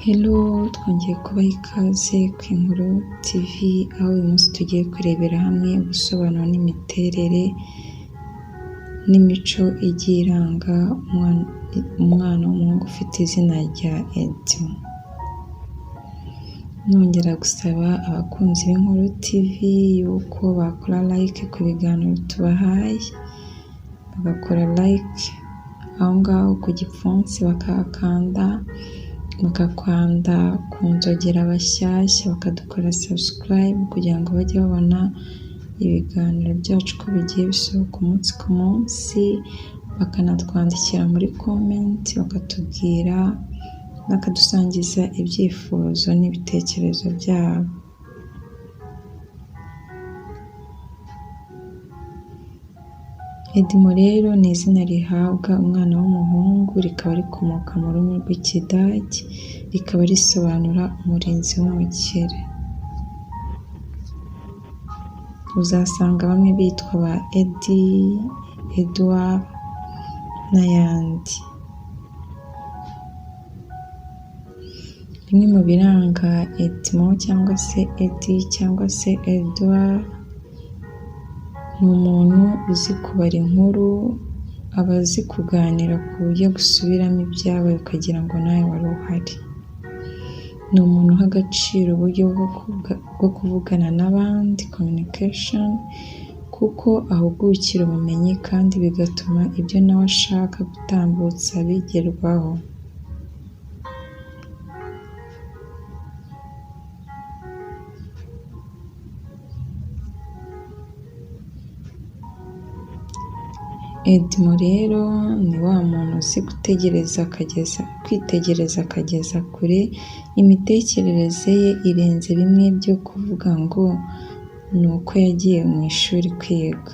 Hello, twongeye kubaha ikaze ku Inkuru TV, aho uyu munsi tugiye kurebera hamwe ubusobanuro n'imiterere n'imico igiye iranga umwana w'umuhungu ufite izina rya Edmond. Nongera gusaba abakunzi b'Inkuru TV yuko bakora like ku biganiro tubahaye, bagakora like aho ngaho ku gipfunsi bakahakanda, bakakanda ku nzogera bashyashya, bakadukora subscribe kugira ngo bajye babona ibiganiro byacu ko bigiye bisohoka umunsi ku munsi, bakanatwandikira muri comment bakatubwira, bakadusangiza ibyifuzo n'ibitekerezo byabo. Edmond rero ni izina rihabwa umwana w'umuhungu, rikaba rikomoka mu rurimi rw'Ikidage, rikaba risobanura umurinzi w'umukire. Uzasanga bamwe bitwa ba Eddie, Edouard n'ayandi. Bimwe mu biranga Edmond cyangwa se Eddie cyangwa se Edouard, ni umuntu uzi kubara inkuru, aba azi kuganira ku buryo gusubiramo ibyabaye ukagira ngo nawe wari uhari. Ni umuntu uha agaciro uburyo bwo kuvugana n'abandi communication, kuko ahugukira ubumenyi kandi bigatuma ibyo nawe ashaka gutambutsa bigerwaho. Edmond rero ni wa muntu uzi kwitegereza akageza kure, imitekerereze ye irenze bimwe byo kuvuga ngo ni uko yagiye mu ishuri kwiga.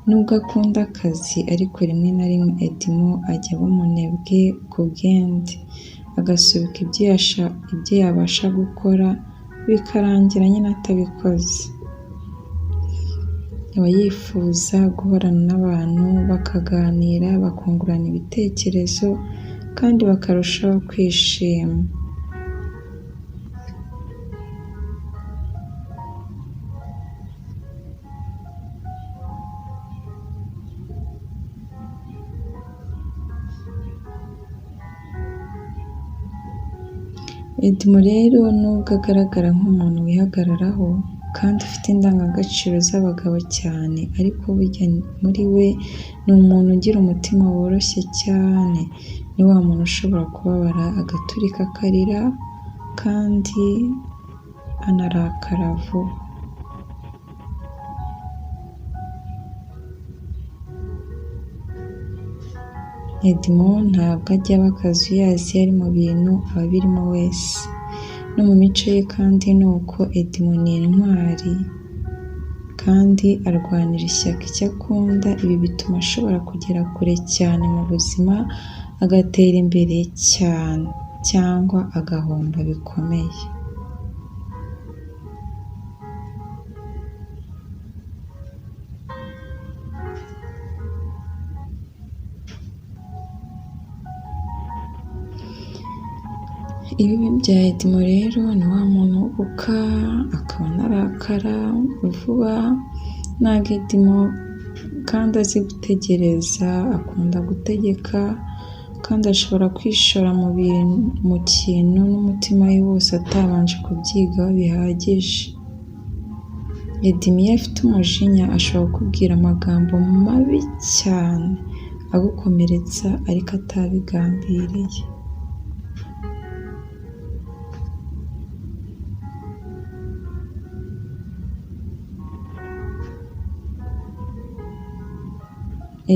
Nubwo akunda akazi ariko rimwe na rimwe Edmond ajya aba umunebwe ku bwende, agasubika ibyo yabasha gukora bikarangira nyine atabikoze. Aba yifuza guhorana n'abantu bakaganira, bakungurana ibitekerezo kandi bakarushaho kwishima. Edmond rero nubwo agaragara nk'umuntu wihagararaho kandi ufite indangagaciro z'abagabo cyane, ariko burya muri we ni umuntu ugira umutima woroshye cyane. Ni wa muntu ushobora kubabara agaturika akarira kandi anarakara vuba. Edmond ntabwo ajya aba akazuyazi ari mu bintu aba abirimo wese. No mu mico ye kandi ni uko. Edmond ni intwari kandi arwanira ishyaka icyo akunda. Ibi bituma ashobora kugera kure cyane mu buzima, agatera imbere cyane cyangwa agahomba bikomeye. Ibibi bya Edmond rero ni wa muntu uhubuka, akaba anarakara vuba. Ntabwo Edmond kandi azi gutegereza, akunda gutegeka kandi ashobora kwishora mu kintu n'umutima we wose atabanje kubyigaho bihagije. Edmond iyo afite umujinya ashobora kukubwira amagambo mabi cyane agukomeretsa ariko atabigambiriye.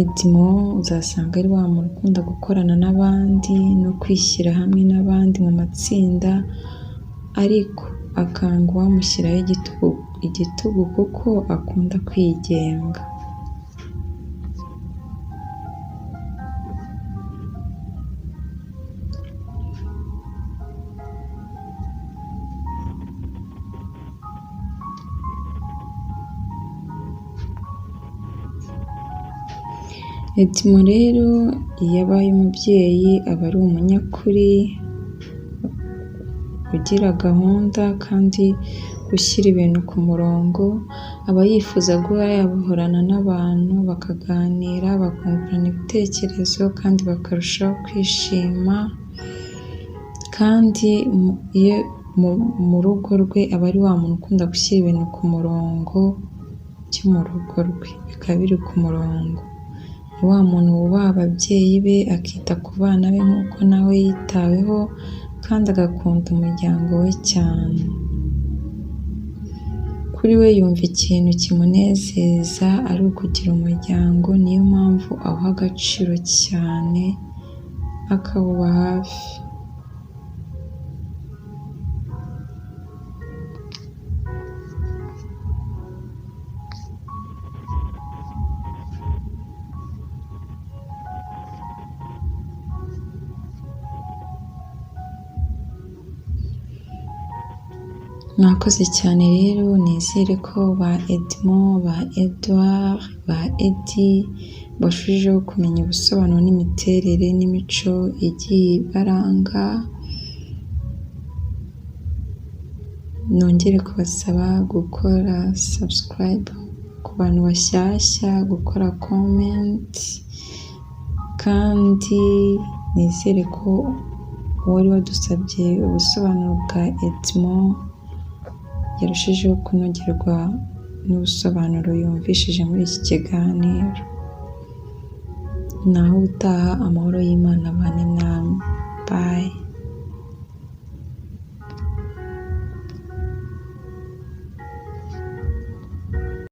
Edmond uzasanga ari wa muntu ukunda gukorana n'abandi no kwishyira hamwe n'abandi mu matsinda, ariko akanga uwamushyiraho igitugu kuko akunda kwigenga. Edmond rero iyo abaye umubyeyi aba ari umunyakuri, ugira gahunda kandi ushyira ibintu ku murongo, aba yifuza guhora yahorana n'abantu bakaganira, bakungurana ibitekerezo kandi bakarushaho kwishima, kandi iyo mu rugo rwe aba ari wa muntu ukunda gushyira ibintu ku murongo byo mu rugo rwe, bikaba biri ku murongo. Ni wa muntu wubaha ababyeyi be, akita ku bana be nk'uko nawe yitaweho, kandi agakunda umuryango we cyane. Kuri we yumva ikintu kimunezeza ari ukugira umuryango, niyo mpamvu awuha agaciro cyane akawuba hafi. Mwakoze cyane rero, nizere ko ba Edmond, ba Edouard, ba Eddy barushijeho kumenya ubusobanuro n'imiterere n'imico igiye ibaranga. Nongere kubasaba gukora subscribe ku bantu bashyashya, gukora comment, kandi nizere ko uwari wadusabye ubusobanuro bwa Edmond yarushijeho kunogerwa n'ubusobanuro yumvishije muri iki kiganiro. Naho utaha, amahoro y'Imana abane namwe. Bye.